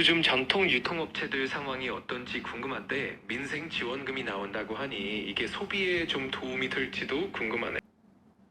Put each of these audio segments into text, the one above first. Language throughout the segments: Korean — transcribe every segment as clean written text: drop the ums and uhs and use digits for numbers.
요즘 전통 유통업체들 상황이 어떤지 궁금한데 민생지원금이 나온다고 하니 이게 소비에 좀 도움이 될지도 궁금하네.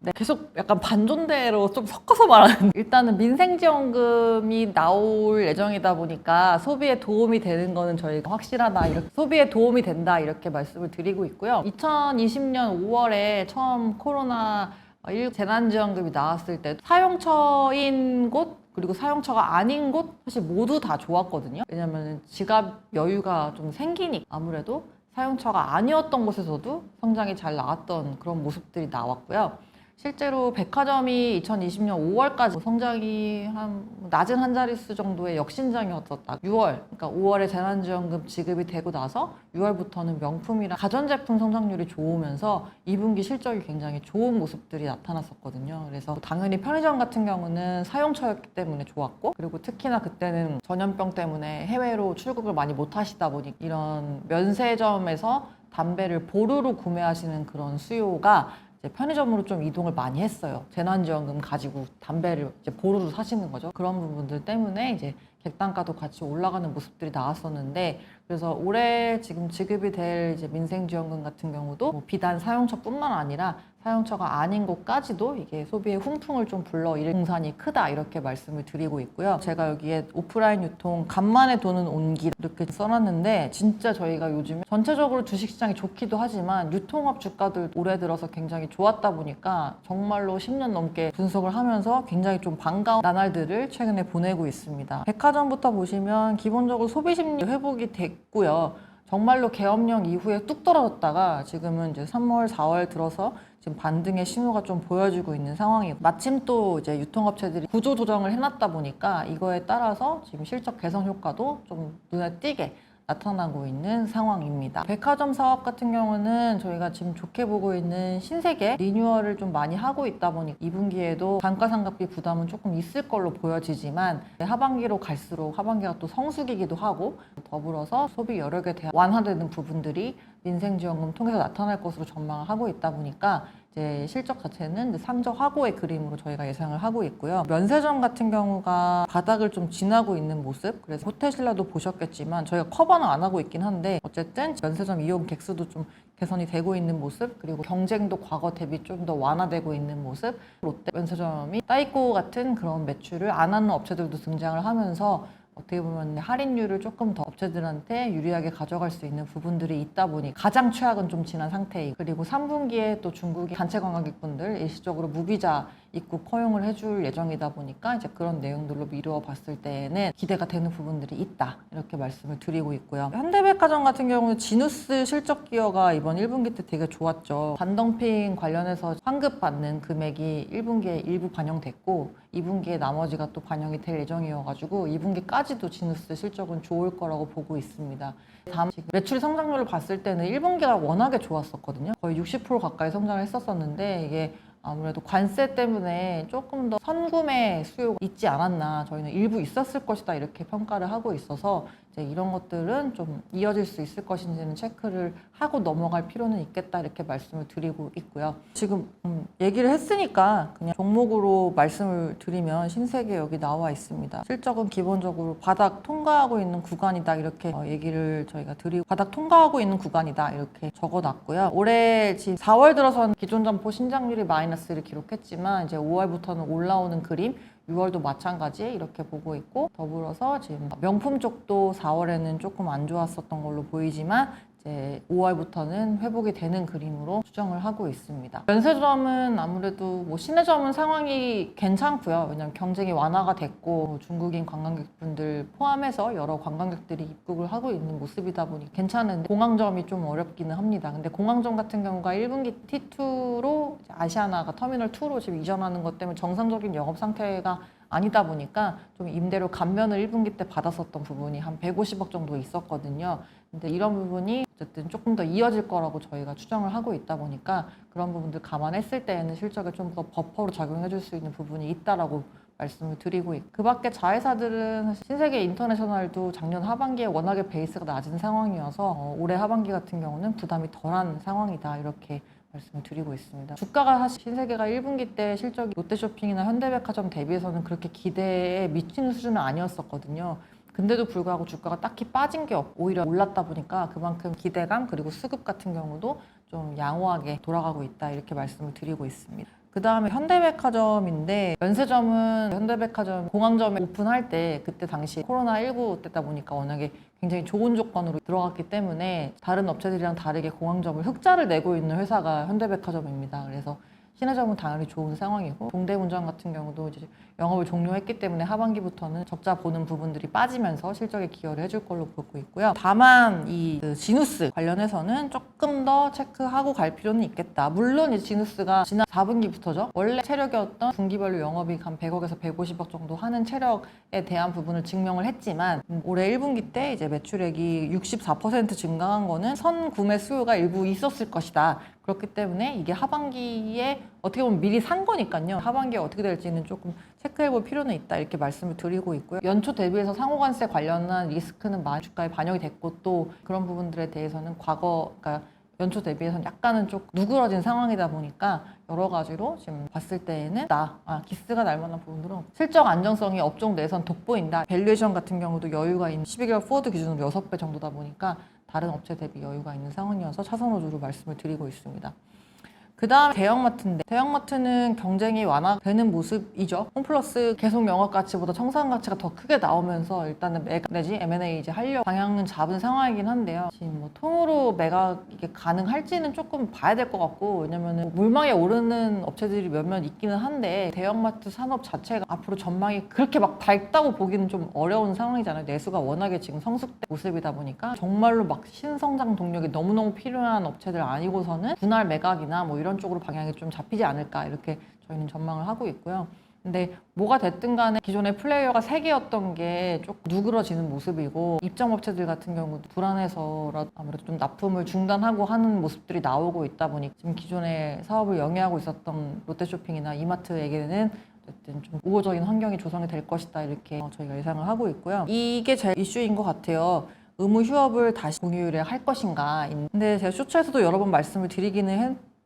네, 계속 약간 반존대로 좀 섞어서 말하는 일단은 민생지원금이 나올 예정이다 보니까 소비에 도움이 되는 거는 저희가 확실하다 이렇게 소비에 도움이 된다 이렇게 말씀을 드리고 있고요. 2020년 5월에 처음 코로나 19 재난지원금이 나왔을 때 사용처인 곳 그리고 사용처가 아닌 곳 사실 모두 다 좋았거든요. 왜냐면 지갑 여유가 좀 생기니까 아무래도 사용처가 아니었던 곳에서도 성장이 잘 나왔던 그런 모습들이 나왔고요. 실제로 백화점이 2020년 5월까지 성장이 한 낮은 한 자릿수 정도의 역신장이었었다. 6월, 그러니까 5월에 재난지원금 지급이 되고 나서 6월부터는 명품이랑 가전제품 성장률이 좋으면서 2분기 실적이 굉장히 좋은 모습들이 나타났었거든요. 그래서 당연히 편의점 같은 경우는 사용처였기 때문에 좋았고, 그리고 특히나 그때는 전염병 때문에 해외로 출국을 많이 못 하시다 보니 이런 면세점에서 담배를 보루로 구매하시는 그런 수요가 편의점으로 좀 이동을 많이 했어요. 재난지원금 가지고 담배를 이제 보루로 사시는 거죠. 그런 부분들 때문에 이제 객단가도 같이 올라가는 모습들이 나왔었는데, 그래서 올해 지금 지급이 될 이제 민생지원금 같은 경우도 뭐 비단 사용처뿐만 아니라 사용처가 아닌 곳까지도 이게 소비의 훈풍을 좀 불러일으킬 공산이 크다 이렇게 말씀을 드리고 있고요. 제가 여기에 오프라인 유통 간만에 도는 온기 이렇게 써놨는데, 진짜 저희가 요즘에 전체적으로 주식시장이 좋기도 하지만 유통업 주가들 올해 들어서 굉장히 좋았다 보니까 정말로 10년 넘게 분석을 하면서 굉장히 좀 반가운 나날들을 최근에 보내고 있습니다. 백화점부터 보시면 기본적으로 소비 심리 회복이 됐고요. 정말로 계엄령 이후에 뚝 떨어졌다가 지금은 이제 3월, 4월 들어서 지금 반등의 신호가 좀 보여지고 있는 상황이고, 마침 또 이제 유통업체들이 구조 조정을 해놨다 보니까 이거에 따라서 지금 실적 개선 효과도 좀 눈에 띄게 나타나고 있는 상황입니다. 백화점 사업 같은 경우는 저희가 지금 좋게 보고 있는 신세계 리뉴얼을 좀 많이 하고 있다 보니 2분기에도 단가상각비 부담은 조금 있을 걸로 보여지지만, 하반기로 갈수록 하반기가 또 성수기이기도 하고, 더불어서 소비 여력에 대한 완화되는 부분들이 민생지원금 통해서 나타날 것으로 전망을 하고 있다 보니까 이제 실적 자체는 상저하고의 그림으로 저희가 예상을 하고 있고요. 면세점 같은 경우가 바닥을 좀 지나고 있는 모습, 그래서 호텔신라도 보셨겠지만 저희가 커버는 안 하고 있긴 한데 어쨌든 면세점 이용 객수도 좀 개선이 되고 있는 모습, 그리고 경쟁도 과거 대비 좀 더 완화되고 있는 모습, 롯데 면세점이 따이꼬 같은 그런 매출을 안 하는 업체들도 등장을 하면서 어떻게 보면 할인율을 조금 더 업체들한테 유리하게 가져갈 수 있는 부분들이 있다 보니 가장 최악은 좀 지난 상태이고, 그리고 3분기에 또 중국이 단체 관광객분들 일시적으로 무비자 입국 허용을 해줄 예정이다 보니까 이제 그런 내용들로 미루어 봤을 때에는 기대가 되는 부분들이 있다 이렇게 말씀을 드리고 있고요. 현대백화점 같은 경우는 지누스 실적 기여가 이번 1분기 때 되게 좋았죠. 반덤핑 관련해서 환급받는 금액이 1분기에 일부 반영됐고 2분기에 나머지가 또 반영이 될 예정이어가지고 2분기까지도 지누스 실적은 좋을 거라고 보고 있습니다. 다음 지금 매출 성장률을 봤을 때는 1분기가 워낙에 좋았었거든요. 거의 60% 가까이 성장을 했었는데 이게 아무래도 관세 때문에 조금 더 선구매 수요가 있지 않았나, 저희는 일부 있었을 것이다 이렇게 평가를 하고 있어서 이제 이런 것들은 좀 이어질 수 있을 것인지는 체크를 하고 넘어갈 필요는 있겠다 이렇게 말씀을 드리고 있고요. 지금 얘기를 했으니까 그냥 종목으로 말씀을 드리면 신세계 여기 나와 있습니다. 실적은 기본적으로 바닥 통과하고 있는 구간이다 이렇게 얘기를 저희가 드리고, 바닥 통과하고 있는 구간이다 이렇게 적어놨고요. 올해 지금 4월 들어서는 기존 점포 신장률이 마이너스를 기록했지만 이제 5월부터는 올라오는 그림, 6월도 마찬가지 이렇게 보고 있고, 더불어서 지금 명품 쪽도 4월에는 조금 안 좋았었던 걸로 보이지만 이제 5월부터는 회복이 되는 그림으로 추정을 하고 있습니다. 면세점은 아무래도 뭐 시내점은 상황이 괜찮고요. 왜냐하면 경쟁이 완화가 됐고 중국인 관광객분들 포함해서 여러 관광객들이 입국을 하고 있는 모습이다 보니 괜찮은데, 공항점이 좀 어렵기는 합니다. 근데 공항점 같은 경우가 1분기 T2로 아시아나가 터미널 2로 지금 이전하는 것 때문에 정상적인 영업 상태가 아니다 보니까 좀 임대료 감면을 1분기 때 받았었던 부분이 한 150억 정도 있었거든요. 근데 이런 부분이 어쨌든 조금 더 이어질 거라고 저희가 추정을 하고 있다 보니까 그런 부분들 감안했을 때에는 실적에 좀 더 버퍼로 작용해 줄 수 있는 부분이 있다라고 말씀을 드리고 있고, 그 밖에 자회사들은 사실 신세계 인터내셔널도 작년 하반기에 워낙에 베이스가 낮은 상황이어서 올해 하반기 같은 경우는 부담이 덜한 상황이다 이렇게 말씀을 드리고 있습니다. 주가가 사실 신세계가 1분기 때 실적이 롯데쇼핑이나 현대백화점 대비해서는 그렇게 기대에 미치는 수준은 아니었었거든요. 근데도 불구하고 주가가 딱히 빠진 게 없고 오히려 올랐다 보니까 그만큼 기대감 그리고 수급 같은 경우도 좀 양호하게 돌아가고 있다 이렇게 말씀을 드리고 있습니다. 그 다음에 현대백화점인데 면세점은 현대백화점 공항점에 오픈할 때 그때 당시 코로나19 때다 보니까 워낙에 굉장히 좋은 조건으로 들어갔기 때문에 다른 업체들이랑 다르게 공항점을 흑자를 내고 있는 회사가 현대백화점입니다. 그래서 신해점은 당연히 좋은 상황이고 동대문점 같은 경우도 이제 영업을 종료했기 때문에 하반기부터는 적자 보는 부분들이 빠지면서 실적에 기여를 해줄 걸로 보고 있고요. 다만 이 지누스 관련해서는 조금 더 체크하고 갈 필요는 있겠다. 물론 이 지누스가 지난 4분기부터죠. 원래 체력이었던 분기별로 영업이익 한 100억에서 150억 정도 하는 체력에 대한 부분을 증명을 했지만 올해 1분기 때 이제 매출액이 64% 증가한 거는 선 구매 수요가 일부 있었을 것이다. 그렇기 때문에 이게 하반기에 어떻게 보면 미리 산 거니까요. 하반기에 어떻게 될지는 조금 체크해 볼 필요는 있다 이렇게 말씀을 드리고 있고요. 연초 대비해서 상호관세 관련한 리스크는 많이 주가에 반영이 됐고 또 그런 부분들에 대해서는 그러니까 연초 대비해서는 약간은 좀 누그러진 상황이다 보니까 여러 가지로 지금 봤을 때에는 기스가 날 만한 부분들은 실적 안정성이 업종 내선 돋보인다. 밸류에이션 같은 경우도 여유가 있는 12개월 포워드 기준으로 6배 정도다 보니까 다른 업체 대비 여유가 있는 상황이어서 차선호주로 말씀을 드리고 있습니다. 그 다음 대형마트인데 대형마트는 경쟁이 완화되는 모습이죠. 홈플러스 계속 영업 가치보다 청산 가치가 더 크게 나오면서 일단은 매각 내지 M&A 이제 하려고 방향은 잡은 상황이긴 한데요. 지금 뭐 통으로 매각 이게 가능할지는 조금 봐야 될 것 같고 왜냐면은 물망에 오르는 업체들이 몇몇 있기는 한데 대형마트 산업 자체가 앞으로 전망이 그렇게 막 밝다고 보기는 좀 어려운 상황이잖아요. 내수가 워낙에 지금 성숙된 모습이다 보니까 정말로 막 신성장 동력이 너무너무 필요한 업체들 아니고서는 분할 매각이나 뭐 이런 쪽으로 방향이 좀 잡히지 않을까 이렇게 저희는 전망을 하고 있고요. 근데 뭐가 됐든 간에 기존의 플레이어가 3개였던 게 조금 누그러지는 모습이고 입점업체들 같은 경우도 불안해서라도 아무래도 좀 납품을 중단하고 하는 모습들이 나오고 있다 보니 지금 기존의 사업을 영위하고 있었던 롯데쇼핑이나 이마트에게는 어쨌든 좀 우호적인 환경이 조성이 될 것이다 이렇게 저희가 예상을 하고 있고요. 이게 제일 이슈인 것 같아요. 의무 휴업을 다시 공휴일에 할 것인가. 근데 제가 쇼츠에서도 여러 번 말씀을 드리기는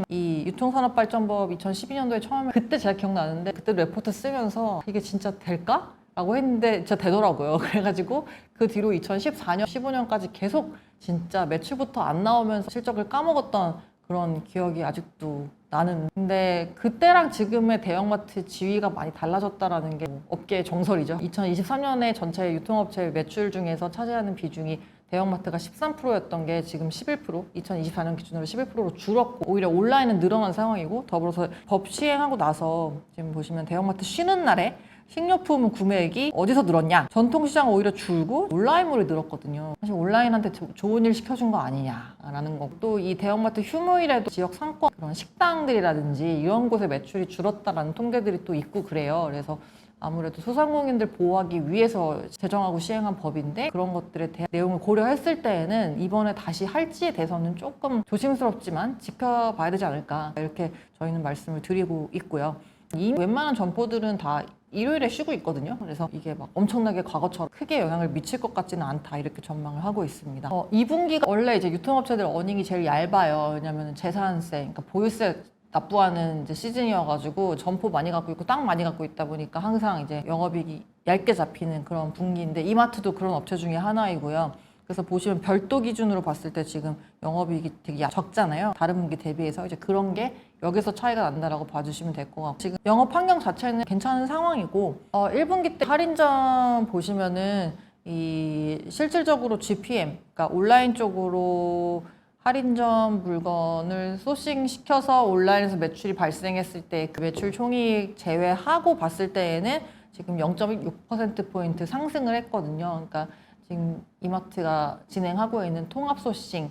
이 유통산업발전법 2012년도에 처음에 그때 제가 기억나는데 그때 레포트 쓰면서 이게 진짜 될까? 라고 했는데 진짜 되더라고요. 그래가지고 그 뒤로 2014년, 15년까지 계속 진짜 매출부터 안 나오면서 실적을 까먹었던 그런 기억이 아직도 나는. 근데 그때랑 지금의 대형마트 지위가 많이 달라졌다라는 게 업계의 정설이죠. 2023년에 전체 유통업체 매출 중에서 차지하는 비중이 대형마트가 13%였던 게 지금 11%, 2024년 기준으로 11%로 줄었고 오히려 온라인은 늘어난 상황이고 더불어서 법 시행하고 나서 지금 보시면 대형마트 쉬는 날에 식료품 구매액이 어디서 늘었냐? 전통시장은 오히려 줄고 온라인몰이 늘었거든요. 사실 온라인한테 좋은 일 시켜준 거 아니냐라는 거. 또 이 대형마트 휴무일에도 지역 상권 그런 식당들이라든지 이런 곳에 매출이 줄었다라는 통계들이 또 있고 그래요. 그래서 아무래도 소상공인들 보호하기 위해서 제정하고 시행한 법인데 그런 것들에 대한 내용을 고려했을 때에는 이번에 다시 할지에 대해서는 조금 조심스럽지만 지켜봐야 되지 않을까 이렇게 저희는 말씀을 드리고 있고요. 이 웬만한 점포들은 다 일요일에 쉬고 있거든요. 그래서 이게 막 엄청나게 과거처럼 크게 영향을 미칠 것 같지는 않다 이렇게 전망을 하고 있습니다. 2분기가 원래 이제 유통업체들 어닝이 제일 얇아요. 왜냐면 재산세, 그러니까 보유세 납부하는 이제 시즌이어가지고 점포 많이 갖고 있고 땅 많이 갖고 있다 보니까 항상 이제 영업이익이 얇게 잡히는 그런 분기인데 이마트도 그런 업체 중에 하나이고요. 그래서 보시면 별도 기준으로 봤을 때 지금 영업이익이 되게 적잖아요. 다른 분기 대비해서 이제 그런 게 여기서 차이가 난다라고 봐주시면 될 것 같고 지금 영업 환경 자체는 괜찮은 상황이고 1분기 때 할인점 보시면은 이 실질적으로 GPM, 그러니까 온라인 쪽으로 할인점 물건을 소싱시켜서 온라인에서 매출이 발생했을 때 그 매출 총이익 제외하고 봤을 때에는 지금 0.6%포인트 상승을 했거든요. 그러니까 지금 이마트가 진행하고 있는 통합 소싱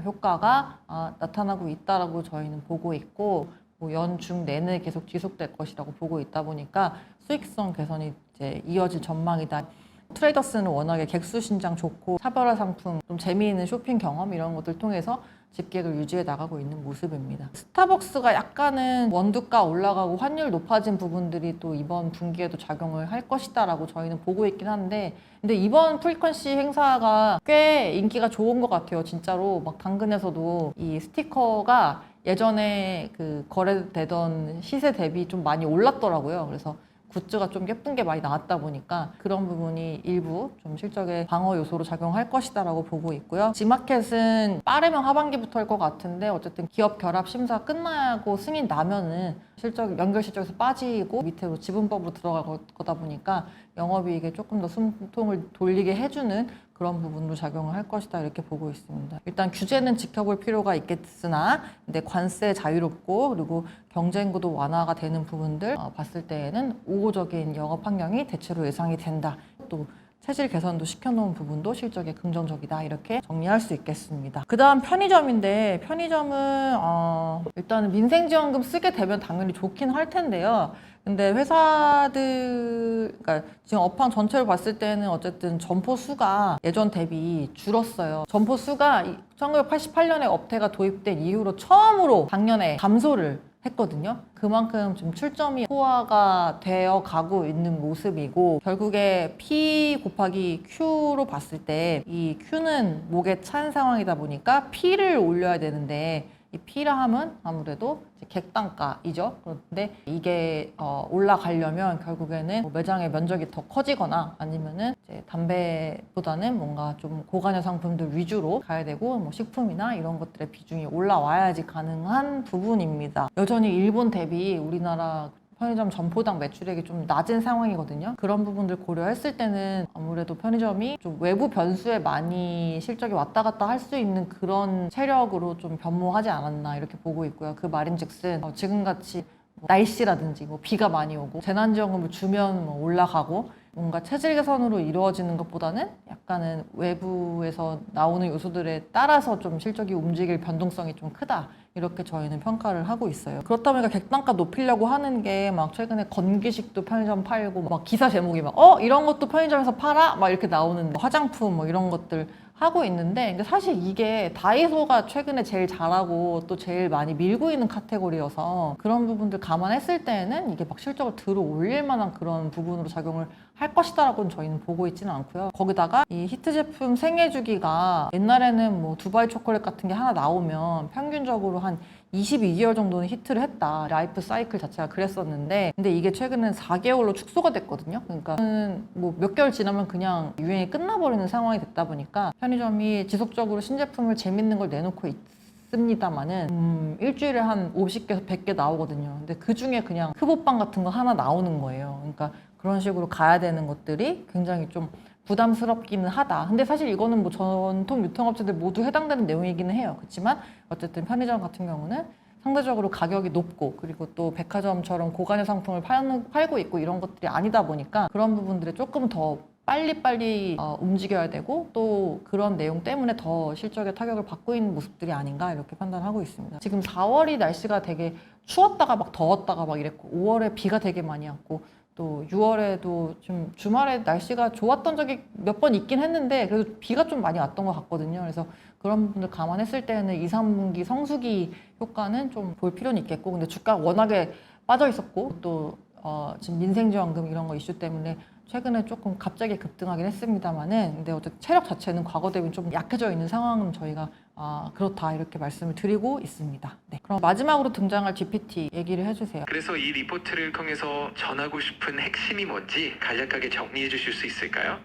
효과가 나타나고 있다라고 저희는 보고 있고 뭐 연중 내내 계속 지속될 것이라고 보고 있다 보니까 수익성 개선이 이제 이어질 전망이다. 트레이더스는 워낙에 객수 신장 좋고 차별화 상품, 좀 재미있는 쇼핑 경험 이런 것들 통해서 집객을 유지해 나가고 있는 모습입니다. 스타벅스가 약간은 원두가 올라가고 환율 높아진 부분들이 또 이번 분기에도 작용을 할 것이다라고 저희는 보고 있긴 한데 근데 이번 프리퀀시 행사가 꽤 인기가 좋은 것 같아요. 진짜로 막 당근에서도 이 스티커가 예전에 그 거래되던 시세 대비 좀 많이 올랐더라고요. 그래서 굿즈가 좀 예쁜 게 많이 나왔다 보니까 그런 부분이 일부 좀 실적의 방어 요소로 작용할 것이다라고 보고 있고요. G마켓은 빠르면 하반기부터 할 것 같은데 어쨌든 기업 결합 심사 끝나고 승인 나면은 실적 연결 실적에서 빠지고 밑으로 지분법으로 들어갈 거다 보니까 영업이익에 조금 더 숨통을 돌리게 해주는 그런 부분으로 작용을 할 것이다 이렇게 보고 있습니다. 일단 규제는 지켜볼 필요가 있겠으나 근데 관세 자유롭고 그리고 경쟁구도 완화가 되는 부분들 봤을 때에는 우호적인 영업 환경이 대체로 예상이 된다. 또 체질 개선도 시켜놓은 부분도 실적에 긍정적이다 이렇게 정리할 수 있겠습니다. 그 다음 편의점인데 편의점은 일단은 민생지원금 쓰게 되면 당연히 좋긴 할 텐데요. 근데 회사들, 그러니까 지금 업황 전체를 봤을 때는 어쨌든 점포 수가 예전 대비 줄었어요. 점포 수가 1988년에 업태가 도입된 이후로 처음으로 작년에 감소를 했거든요. 그만큼 좀 출점이 소화가 되어 가고 있는 모습이고 결국에 P 곱하기 Q로 봤을 때 이 Q는 목에 찬 상황이다 보니까 P를 올려야 되는데 이 P라 함은 아무래도 객단가이죠. 그런데 이게 올라가려면 결국에는 뭐 매장의 면적이 더 커지거나 아니면은 이제 담배보다는 뭔가 좀 고관여 상품들 위주로 가야 되고 뭐 식품이나 이런 것들의 비중이 올라와야지 가능한 부분입니다. 여전히 일본 대비 우리나라 편의점 점포당 매출액이 좀 낮은 상황이거든요. 그런 부분들 고려했을 때는 아무래도 편의점이 좀 외부 변수에 많이 실적이 왔다 갔다 할 수 있는 그런 체력으로 좀 변모하지 않았나 이렇게 보고 있고요. 그 말인즉슨 지금같이 날씨라든지 뭐 비가 많이 오고 재난지원금을 주면 뭐 올라가고 뭔가 체질 개선으로 이루어지는 것보다는 약간은 외부에서 나오는 요소들에 따라서 좀 실적이 움직일 변동성이 좀 크다. 이렇게 저희는 평가를 하고 있어요. 그렇다 보니까 객단가 높이려고 하는 게 막 최근에 건기식도 편의점 팔고 막 기사 제목이 막 이런 것도 편의점에서 팔아? 막 이렇게 나오는 화장품 뭐 이런 것들 하고 있는데 근데 사실 이게 다이소가 최근에 제일 잘하고 또 제일 많이 밀고 있는 카테고리여서 그런 부분들 감안했을 때에는 이게 막 실적을 들어 올릴 만한 그런 부분으로 작용을 할 것이다라고는 저희는 보고 있지는 않고요. 거기다가 이 히트 제품 생애 주기가 옛날에는 뭐 두바이 초콜릿 같은 게 하나 나오면 평균적으로 한 22개월 정도는 히트를 했다. 라이프 사이클 자체가 그랬었는데 근데 이게 최근엔 4개월로 축소가 됐거든요. 그러니까 뭐 몇 개월 지나면 그냥 유행이 끝나버리는 상황이 됐다 보니까 편의점이 지속적으로 신제품을 재밌는 걸 내놓고 있습니다만은 일주일에 한 50개에서 100개 나오거든요. 근데 그중에 그냥 흑옷빵 같은 거 하나 나오는 거예요. 그러니까 그런 식으로 가야 되는 것들이 굉장히 좀 부담스럽기는 하다. 근데 사실 이거는 뭐 전통 유통업체들 모두 해당되는 내용이기는 해요. 그렇지만 어쨌든 편의점 같은 경우는 상대적으로 가격이 높고 그리고 또 백화점처럼 고가의 상품을 팔고 있고 이런 것들이 아니다 보니까 그런 부분들에 조금 더 빨리빨리 움직여야 되고 또 그런 내용 때문에 더 실적에 타격을 받고 있는 모습들이 아닌가 이렇게 판단하고 있습니다. 지금 4월이 날씨가 되게 추웠다가 막 더웠다가 막 이랬고 5월에 비가 되게 많이 왔고 또 6월에도 좀 주말에 날씨가 좋았던 적이 몇 번 있긴 했는데 그래도 비가 좀 많이 왔던 것 같거든요. 그래서 그런 부분들 감안했을 때는 2, 3분기 성수기 효과는 좀 볼 필요는 있겠고 근데 주가가 워낙에 빠져 있었고 또 지금 민생지원금 이런 거 이슈 때문에 최근에 조금 갑자기 급등하긴 했습니다만은 근데 어쨌든 체력 자체는 과거 대비 좀 약해져 있는 상황은 저희가 그렇다 이렇게 말씀을 드리고 있습니다. 네. 그럼 마지막으로 등장할 GPT 얘기를 해주세요. 그래서 이 리포트를 통해서 전하고 싶은 핵심이 뭔지 간략하게 정리해 주실 수 있을까요?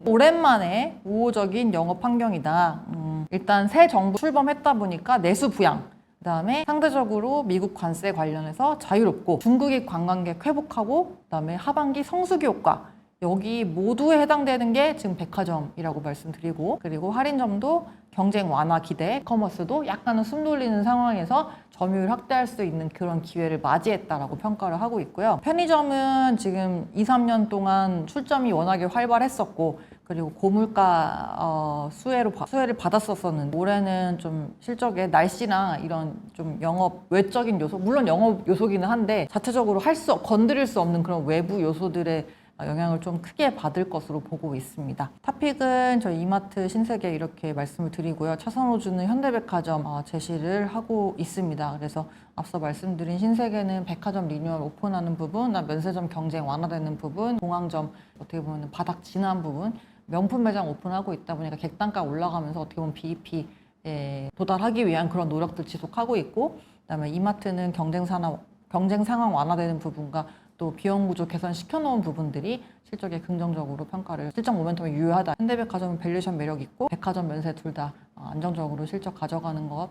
오랜만에 우호적인 영업 환경이다. 일단 새 정부 출범했다 보니까 내수 부양 그다음에 상대적으로 미국 관세 관련해서 자유롭고 중국인 관광객 회복하고 그다음에 하반기 성수기 효과 여기 모두에 해당되는 게 지금 백화점이라고 말씀드리고 그리고 할인점도 경쟁 완화 기대, 커머스도 약간은 숨 돌리는 상황에서 점유율 확대할 수 있는 그런 기회를 맞이했다라고 평가를 하고 있고요. 편의점은 지금 2, 3년 동안 출점이 워낙에 활발했었고 그리고 고물가 수혜를 받았었는데 올해는 좀 실적에 날씨나 이런 좀 영업 외적인 요소 물론 영업 요소기는 한데 자체적으로 건드릴 수 없는 그런 외부 요소들의 영향을 좀 크게 받을 것으로 보고 있습니다. 탑픽은 저희 이마트 신세계 이렇게 말씀을 드리고요. 차선호주는 현대백화점 제시를 하고 있습니다. 그래서 앞서 말씀드린 신세계는 백화점 리뉴얼 오픈하는 부분, 면세점 경쟁 완화되는 부분, 공항점 어떻게 보면 바닥 진한 부분, 명품 매장 오픈하고 있다 보니까 객단가 올라가면서 어떻게 보면 BEP에 도달하기 위한 그런 노력들 지속하고 있고 그다음에 이마트는 경쟁 상황 완화되는 부분과 또 또 비용 구조 개선시켜 놓은 부분들이 실적에 긍정적으로 평가를 실적 모멘텀이 유효하다. 현대백화점은 밸류에이션 매력 있고 백화점 면세 둘 다 안정적으로 실적 가져가는 것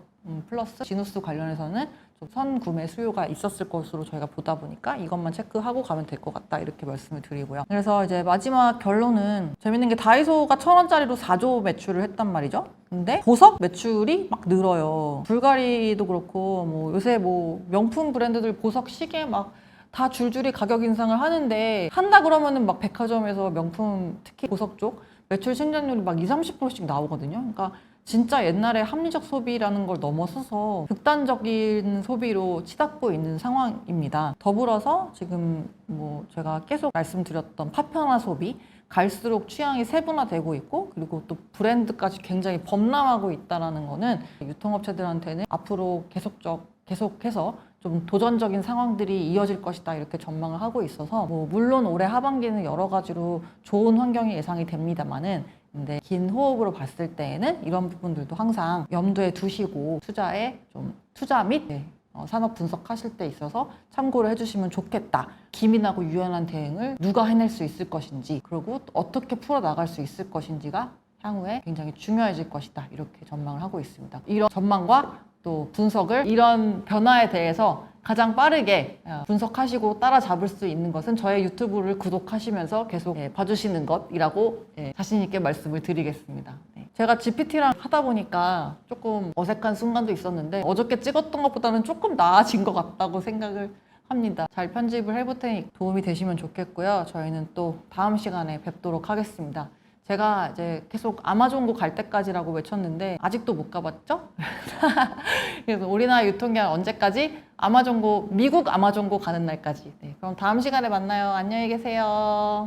플러스 지누스 관련해서는 좀 선구매 수요가 있었을 것으로 저희가 보다 보니까 이것만 체크하고 가면 될 것 같다 이렇게 말씀을 드리고요. 그래서 이제 마지막 결론은 재밌는 게 다이소가 1,000원짜리로 4조 매출을 했단 말이죠. 근데 보석 매출이 막 늘어요. 불가리도 그렇고 뭐 요새 뭐 명품 브랜드들 보석 시계 막 다 줄줄이 가격 인상을 하는데 한다 그러면은 막 백화점에서 명품 특히 보석 쪽 매출 성장률이 막 20-30%씩 나오거든요. 그러니까 진짜 옛날에 합리적 소비라는 걸 넘어서서 극단적인 소비로 치닫고 있는 상황입니다. 더불어서 지금 뭐 제가 계속 말씀드렸던 파편화 소비 갈수록 취향이 세분화되고 있고 그리고 또 브랜드까지 굉장히 범람하고 있다는 거는 유통업체들한테는 앞으로 계속해서 좀 도전적인 상황들이 이어질 것이다 이렇게 전망을 하고 있어서 뭐 물론 올해 하반기는 여러 가지로 좋은 환경이 예상이 됩니다만은 근데 긴 호흡으로 봤을 때에는 이런 부분들도 항상 염두에 두시고 투자 및 산업 분석하실 때 있어서 참고를 해주시면 좋겠다. 기민하고 유연한 대응을 누가 해낼 수 있을 것인지 그리고 어떻게 풀어나갈 수 있을 것인지가 향후에 굉장히 중요해질 것이다. 이렇게 전망을 하고 있습니다. 이런 전망과 또 분석을 이런 변화에 대해서 가장 빠르게 분석하시고 따라잡을 수 있는 것은 저의 유튜브를 구독하시면서 계속 봐주시는 것이라고 자신 있게 말씀을 드리겠습니다. 제가 GPT랑 하다 보니까 조금 어색한 순간도 있었는데 어저께 찍었던 것보다는 조금 나아진 것 같다고 생각을 합니다. 잘 편집을 해볼 테니 도움이 되시면 좋겠고요. 저희는 또 다음 시간에 뵙도록 하겠습니다. 제가 이제 계속 아마존고 갈 때까지라고 외쳤는데 아직도 못 가봤죠? 그래서 우리나라 유통기한 언제까지? 미국 아마존고 가는 날까지. 그럼 다음 시간에 만나요. 안녕히 계세요.